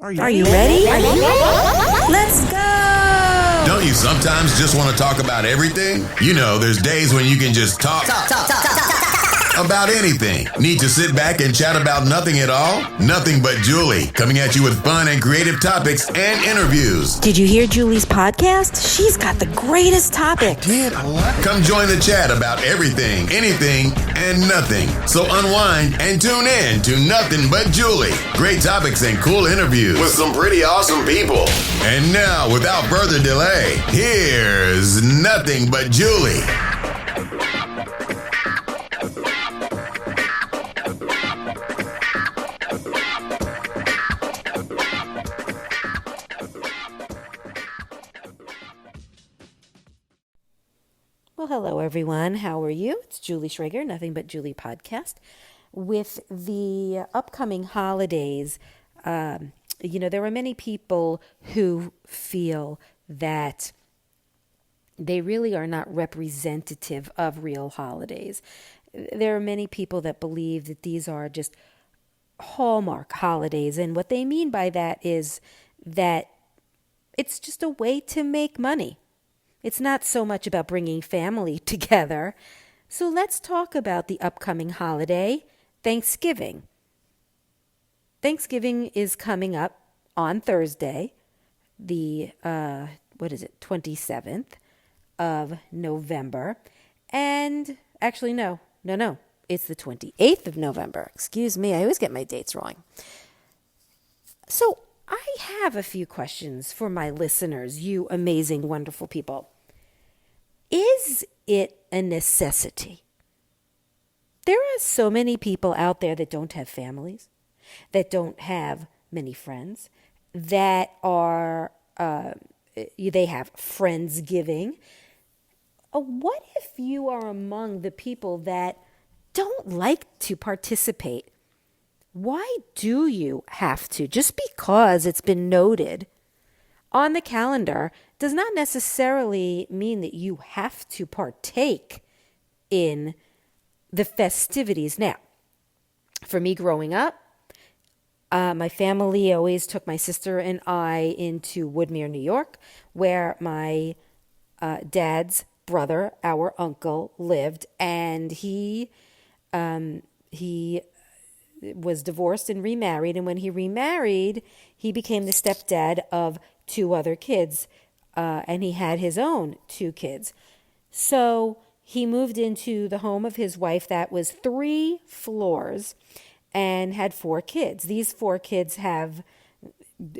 Are you ready? Let's go! Don't you sometimes just want to talk about everything? You know, there's days when you can just talk about anything. Need to sit back and chat about nothing at all? Nothing But Julie, coming at you with fun and creative topics and interviews. Did you hear Julie's podcast? She's got the greatest topics. Come join the chat about everything, anything, and nothing. So unwind and tune in to Nothing But Julie. Great topics and cool interviews with some pretty awesome people. And now, without further delay, here's Nothing But Julie. Well, hello, everyone. How are you? It's Julie Schrager, Nothing But Julie podcast. With the upcoming holidays, there are many people who feel that they really are not representative of real holidays. There are many people that believe that these are just hallmark holidays, and what they mean by that is that it's just a way to make money. It's not so much about bringing family together. So let's talk about the upcoming holiday, Thanksgiving. Thanksgiving is coming up on Thursday, the 27th of November. And actually, no, it's the 28th of November. Excuse me, I always get my dates wrong. So I have a few questions for my listeners, you amazing, wonderful people. Is it a necessity? There are so many people out there that don't have families, that don't have many friends, that are, they have Friendsgiving. What if you are among the people that don't like to participate? Why do you have to? Just because it's been noted on the calendar does not necessarily mean that you have to partake in the festivities. Now, for me growing up, my family always took my sister and I into Woodmere, New York, where my dad's brother, our uncle, lived, and he was divorced and remarried, and when he remarried, he became the stepdad of two other kids, and he had his own two kids. So he moved into the home of his wife that was 3 floors and had 4 kids. These 4 kids have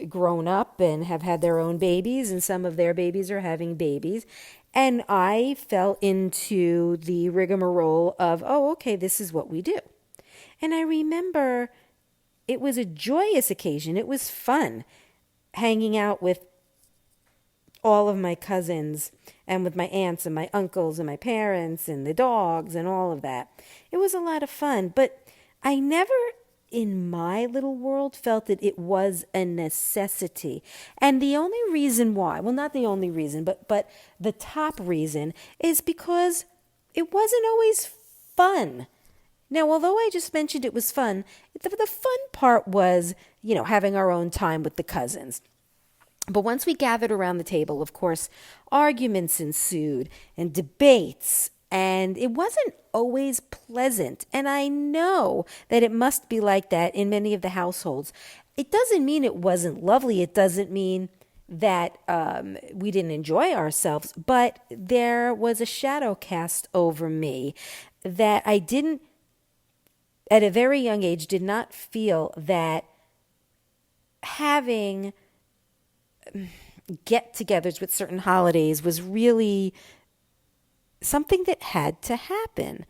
grown up and have had their own babies, and some of their babies are having babies. And I fell into the rigmarole of, this is what we do. And I remember it was a joyous occasion. It was fun hanging out with all of my cousins and with my aunts and my uncles and my parents and the dogs and all of that. It was a lot of fun, but I never in my little world felt that it was a necessity. And the only reason why, well, not the only reason, but the top reason is because it wasn't always fun. Now, although I just mentioned it was fun, the fun part was, having our own time with the cousins. But once we gathered around the table, of course, arguments ensued and debates, and it wasn't always pleasant. And I know that it must be like that in many of the households. It doesn't mean it wasn't lovely. It doesn't mean that we didn't enjoy ourselves, but there was a shadow cast over me that I didn't, at a very young age, did not feel that having get-togethers with certain holidays was really something that had to happen.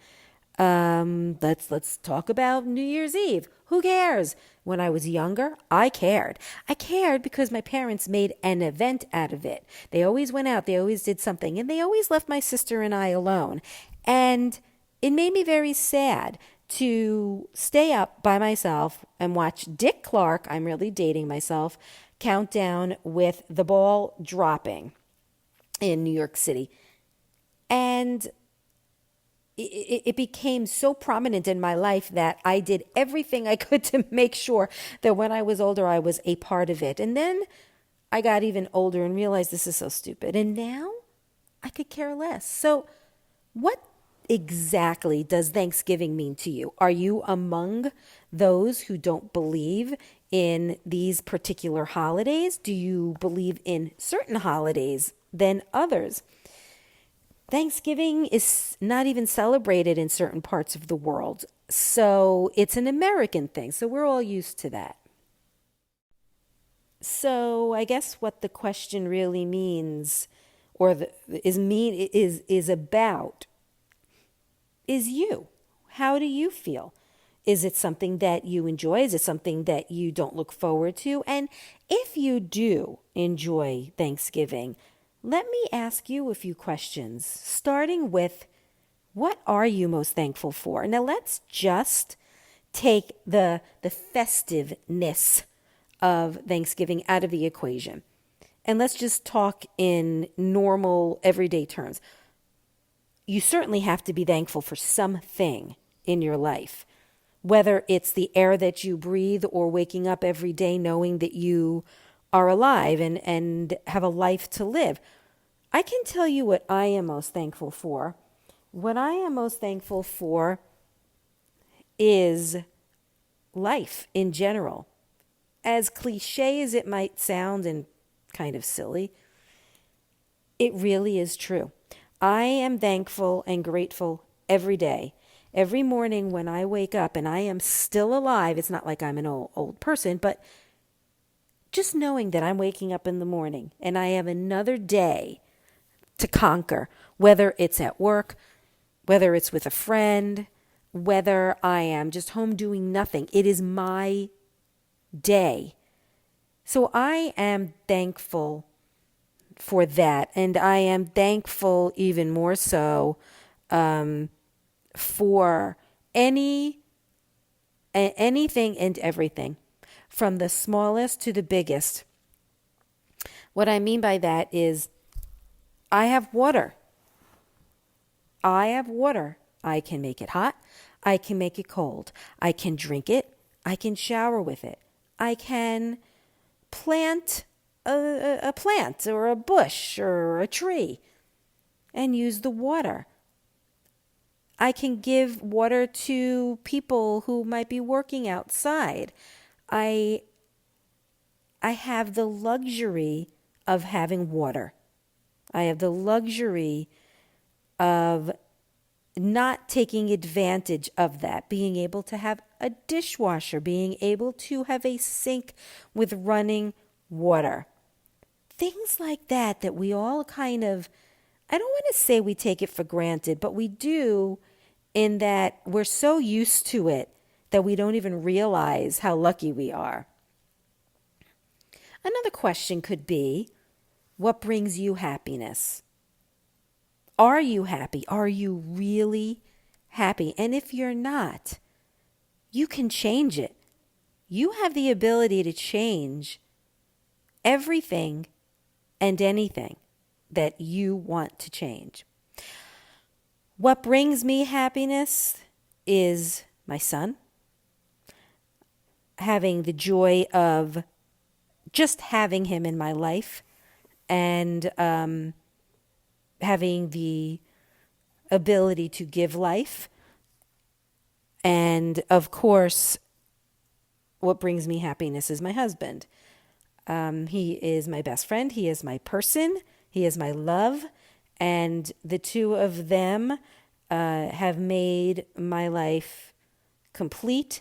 Let's talk about New Year's Eve. Who cares? When I was younger, I cared. I cared because my parents made an event out of it. They always went out. They always did something. And they always left my sister and I alone. And it made me very sad to stay up by myself and watch Dick Clark, I'm really dating myself, count down with the ball dropping in New York City. And it became so prominent in my life that I did everything I could to make sure that when I was older, I was a part of it. And then I got even older and realized this is so stupid. And now I could care less. So, what exactly does Thanksgiving mean to you? Are you among those who don't believe in these particular holidays? Do you believe in certain holidays than others? Thanksgiving is not even celebrated in certain parts of the world. So it's an American thing. So we're all used to that. So I guess what the question really means is about is you. How do you feel? Is it something that you enjoy? Is it something that you don't look forward to? And if you do enjoy Thanksgiving, let me ask you a few questions, starting with what are you most thankful for? Now, let's just take the festiveness of Thanksgiving out of the equation. And let's just talk in normal, everyday terms. You certainly have to be thankful for something in your life, whether it's the air that you breathe or waking up every day knowing that you are alive and have a life to live. I can tell you what I am most thankful for. What I am most thankful for is life in general. As cliche as it might sound and kind of silly, it really is true. I am thankful and grateful every day. Every morning when I wake up and I am still alive, it's not like I'm an old person, but just knowing that I'm waking up in the morning and I have another day to conquer, whether it's at work, whether it's with a friend, whether I am just home doing nothing. It is my day. So I am thankful for that. And I am thankful even more so for anything and everything, from the smallest to the biggest. What I mean by that is I have water. I have water. I can make it hot. I can make it cold. I can drink it. I can shower with it. I can plant a plant or a bush or a tree and use the water. I can give water to people who might be working outside. I have the luxury of having water. I have the luxury of not taking advantage of that, being able to have a dishwasher, being able to have a sink with running water. Things like that we all kind of, I don't want to say we take it for granted, but we do, in that we're so used to it that we don't even realize how lucky we are. Another question could be, what brings you happiness? Are you happy? Are you really happy? And if you're not, you can change it. You have the ability to change everything and anything that you want to change. What brings me happiness is my son, having the joy of just having him in my life, and having the ability to give life. And of course, what brings me happiness is my husband. He is my best friend. He is my person. He is my love. And the two of them have made my life complete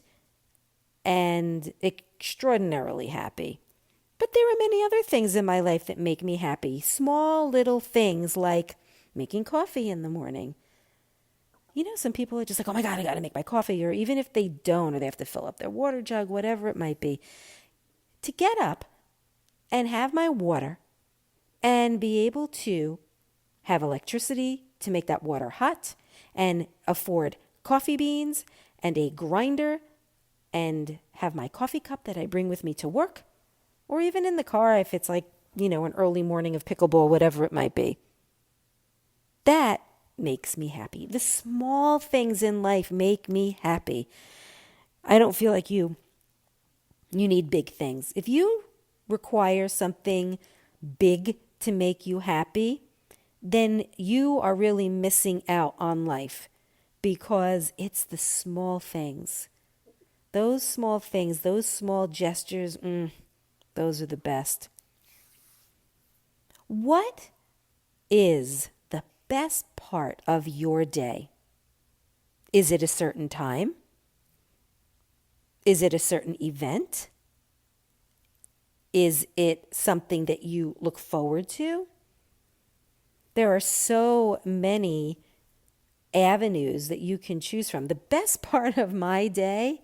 and extraordinarily happy. But there are many other things in my life that make me happy. Small little things like making coffee in the morning. You know, some people are just like, oh my God, I got to make my coffee. Or even if they don't, or they have to fill up their water jug, whatever it might be. To get up and have my water and be able to have electricity to make that water hot and afford coffee beans and a grinder and have my coffee cup that I bring with me to work, or even in the car if it's like, an early morning of pickleball, whatever it might be. That makes me happy. The small things in life make me happy. I don't feel like you need big things. If you require something big to make you happy, then you are really missing out on life, because it's the small things. Those small things, those small gestures, those are the best. What is the best part of your day? Is it a certain time? Is it a certain event? Is it something that you look forward to? There are so many avenues that you can choose from. The best part of my day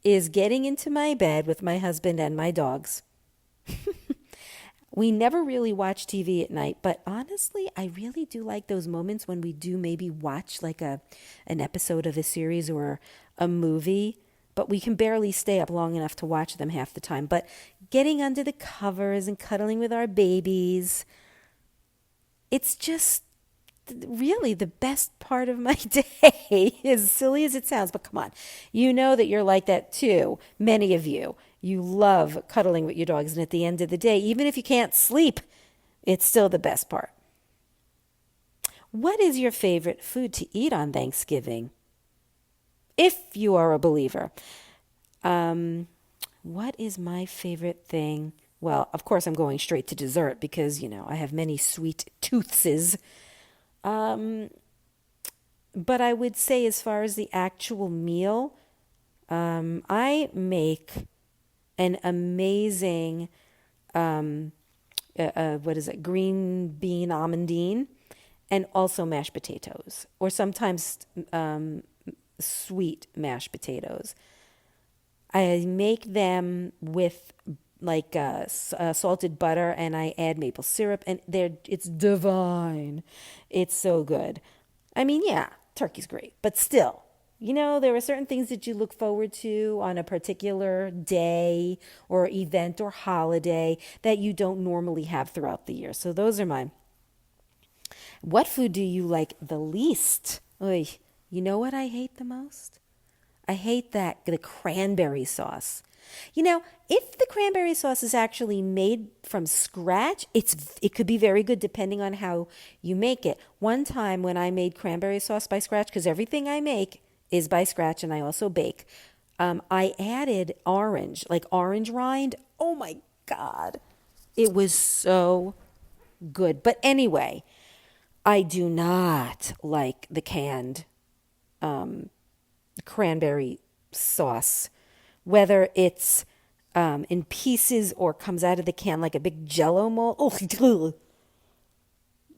is getting into my bed with my husband and my dogs. We never really watch TV at night, but honestly, I really do like those moments when we do maybe watch like an episode of a series or a movie, but we can barely stay up long enough to watch them half the time. But getting under the covers and cuddling with our babies, it's just really the best part of my day, as silly as it sounds. But come on, you know that you're like that too. Many of you. You love cuddling with your dogs. And at the end of the day, even if you can't sleep, it's still the best part. What is your favorite food to eat on Thanksgiving? If you are a believer. What is my favorite thing? Well, of course, I'm going straight to dessert because, I have many sweet toothses. But I would say as far as the actual meal, I make an amazing, green bean amandine, and also mashed potatoes, or sometimes sweet mashed potatoes. I make them with salted butter, and I add maple syrup, and it's divine. It's so good. I mean, yeah, turkey's great, but still, there are certain things that you look forward to on a particular day or event or holiday that you don't normally have throughout the year. So those are mine. What food do you like the least? Oy, you know what I hate the most? I hate the cranberry sauce. If the cranberry sauce is actually made from scratch, it could be very good depending on how you make it. One time when I made cranberry sauce by scratch, because everything I make is by scratch and I also bake, I added orange rind. Oh my God. It was so good. But anyway, I do not like the canned cranberry sauce, whether it's in pieces or comes out of the can like a big Jello mold. Oh,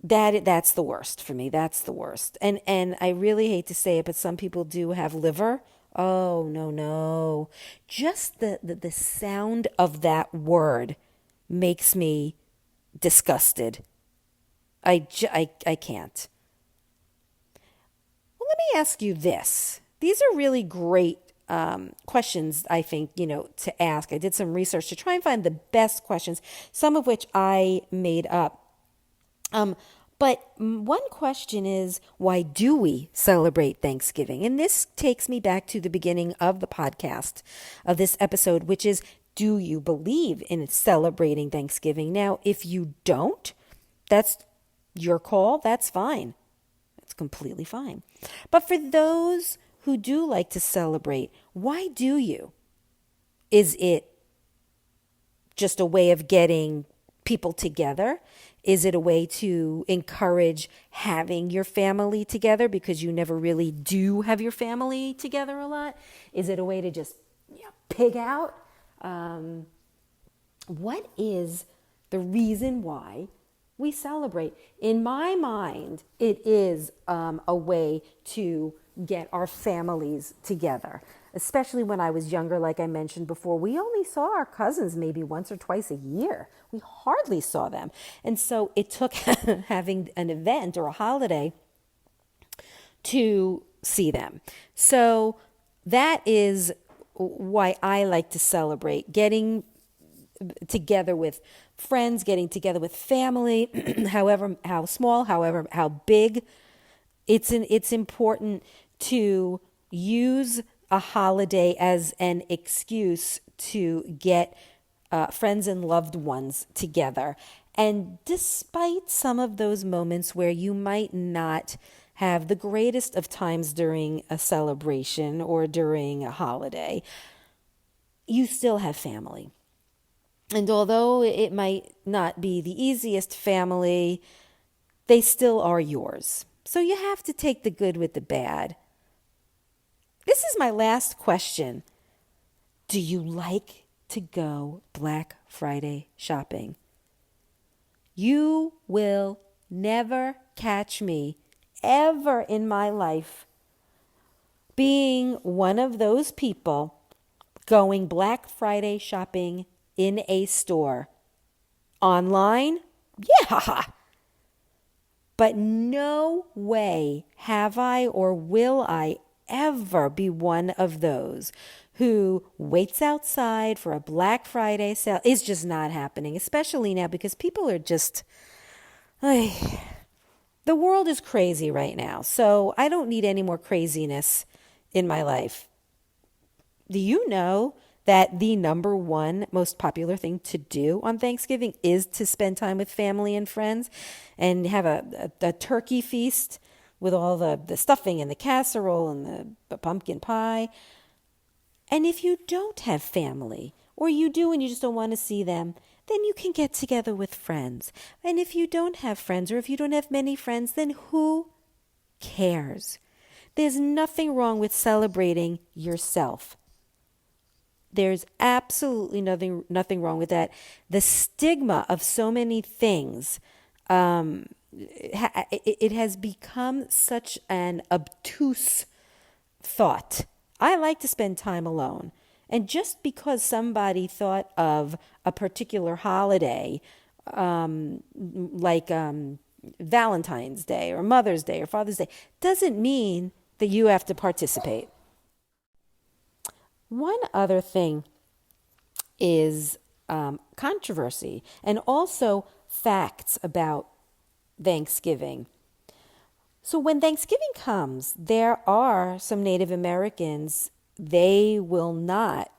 that's the worst for me. That's the worst. And I really hate to say it, but some people do have liver. Oh, no. Just the sound of that word makes me disgusted. I can't. Well, let me ask you this. These are really great questions, I think, to ask. I did some research to try and find the best questions, some of which I made up. But one question is, why do we celebrate Thanksgiving? And this takes me back to the beginning of the podcast of this episode, which is, do you believe in celebrating Thanksgiving? Now, if you don't, that's your call. That's fine. That's completely fine. But for those who do like to celebrate, why do you? Is it just a way of getting people together? Is it a way to encourage having your family together because you never really do have your family together a lot? Is it a way to just pig out? What is the reason why we celebrate? In my mind, it is a way to get our families together. Especially when I was younger, like I mentioned before, we only saw our cousins maybe once or twice a year. We hardly saw them. And so it took having an event or a holiday to see them. So that is why I like to celebrate, getting together with friends, getting together with family, how small, how big. It's important to use a holiday as an excuse to get friends and loved ones together. And despite some of those moments where you might not have the greatest of times during a celebration or during a holiday, you still have family. And although it might not be the easiest family, they still are yours. So you have to take the good with the bad. This is my last question. Do you like to go Black Friday shopping? You will never catch me ever in my life being one of those people going Black Friday shopping in a store. Online? Yeah. But no way have I or will I ever be one of those who waits outside for a Black Friday sale. It's just not happening, especially now because people are just, the world is crazy right now. So I don't need any more craziness in my life. Do you know that the number one most popular thing to do on Thanksgiving is to spend time with family and friends and have a turkey feast with all the stuffing and the casserole and the pumpkin pie? And if you don't have family, or you do and you just don't want to see them, then you can get together with friends. And if you don't have friends, or if you don't have many friends, then who cares? There's nothing wrong with celebrating yourself. There's absolutely nothing wrong with that. The stigma of so many things, it has become such an obtuse thought. I like to spend time alone. And just because somebody thought of a particular holiday, like Valentine's Day or Mother's Day or Father's Day, doesn't mean that you have to participate. One other thing is controversy and also facts about Thanksgiving. So when Thanksgiving comes, there are some Native Americans, they will not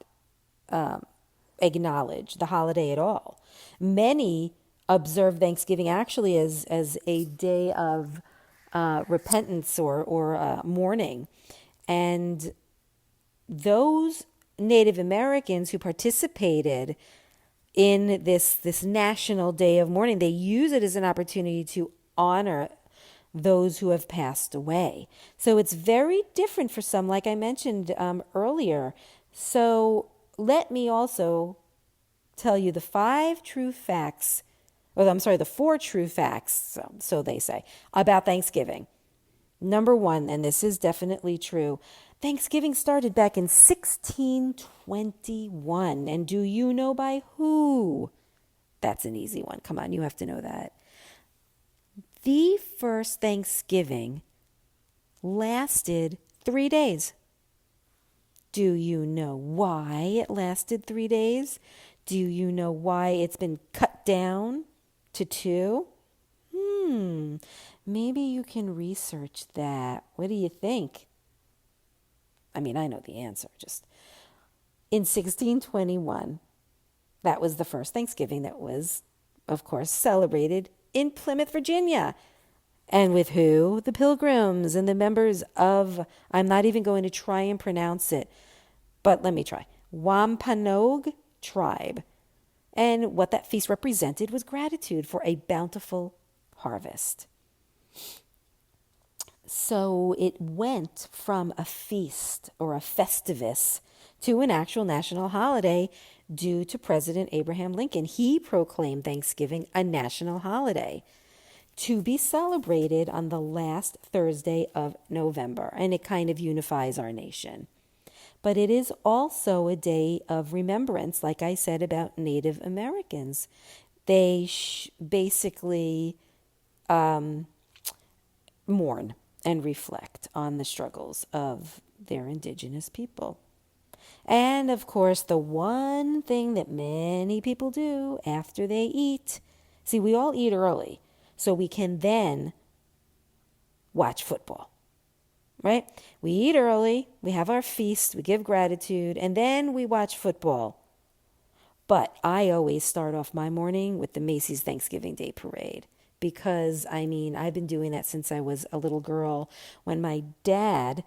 acknowledge the holiday at all. Many observe Thanksgiving actually as a day of repentance or mourning. And those Native Americans who participated in this National Day of Mourning, they use it as an opportunity to honor those who have passed away. So it's very different for some, like I mentioned earlier. So let me also tell you the four true facts, so they say, about Thanksgiving. Number one, and this is definitely true, Thanksgiving started back in 1621. And do you know by who? That's an easy one. Come on, you have to know that. The first Thanksgiving lasted 3 days. Do you know why it lasted 3 days? Do you know why it's been cut down to 2? Maybe you can research that. What do you think? I mean, I know the answer. Just in 1621, that was the first Thanksgiving that was, of course, celebrated in Plymouth, Virginia. And with who? The Pilgrims and the members of, I'm not even going to try and pronounce it, but let me try, Wampanoag tribe. And what that feast represented was gratitude for a bountiful harvest. So it went from a feast or a festivus to an actual national holiday due to President Abraham Lincoln. He proclaimed Thanksgiving a national holiday to be celebrated on the last Thursday of November, and it kind of unifies our nation. But it is also a day of remembrance, like I said about Native Americans. They basically mourn and reflect on the struggles of their indigenous people. And of course, the one thing that many people do after they eat, see, we all eat early, so we can then watch football, right? We eat early, we have our feast, we give gratitude, and then we watch football. But I always start off my morning with the Macy's Thanksgiving Day Parade because, I've been doing that since I was a little girl when my dad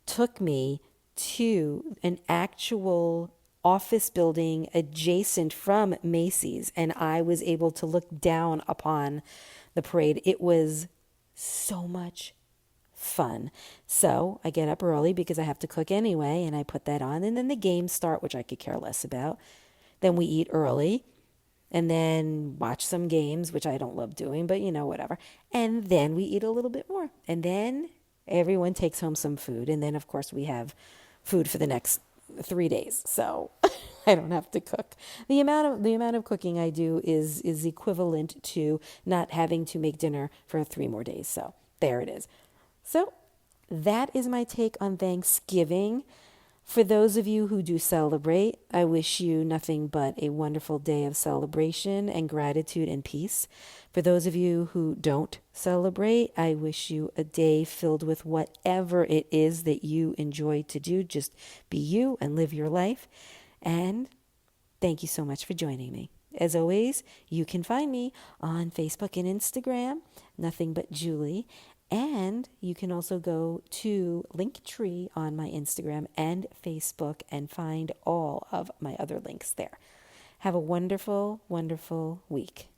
took me to an actual office building adjacent from Macy's, and I was able to look down upon the parade. It was so much fun. So I get up early because I have to cook anyway, and I put that on, and then the games start, which I could care less about. Then we eat early and then watch some games, which I don't love doing, but whatever. And then we eat a little bit more. And then everyone takes home some food. And then, of course, we have food for the next 3 days. So I don't have to cook. The amount of cooking I do is equivalent to not having to make dinner for 3 more days. So there it is. So that is my take on Thanksgiving. For those of you who do celebrate, I wish you nothing but a wonderful day of celebration and gratitude and peace. For those of you who don't celebrate, I wish you a day filled with whatever it is that you enjoy to do. Just be you and live your life. And thank you so much for joining me. As always, you can find me on Facebook and Instagram, Nothing But Julie. And you can also go to Linktree on my Instagram and Facebook and find all of my other links there. Have a wonderful, wonderful week.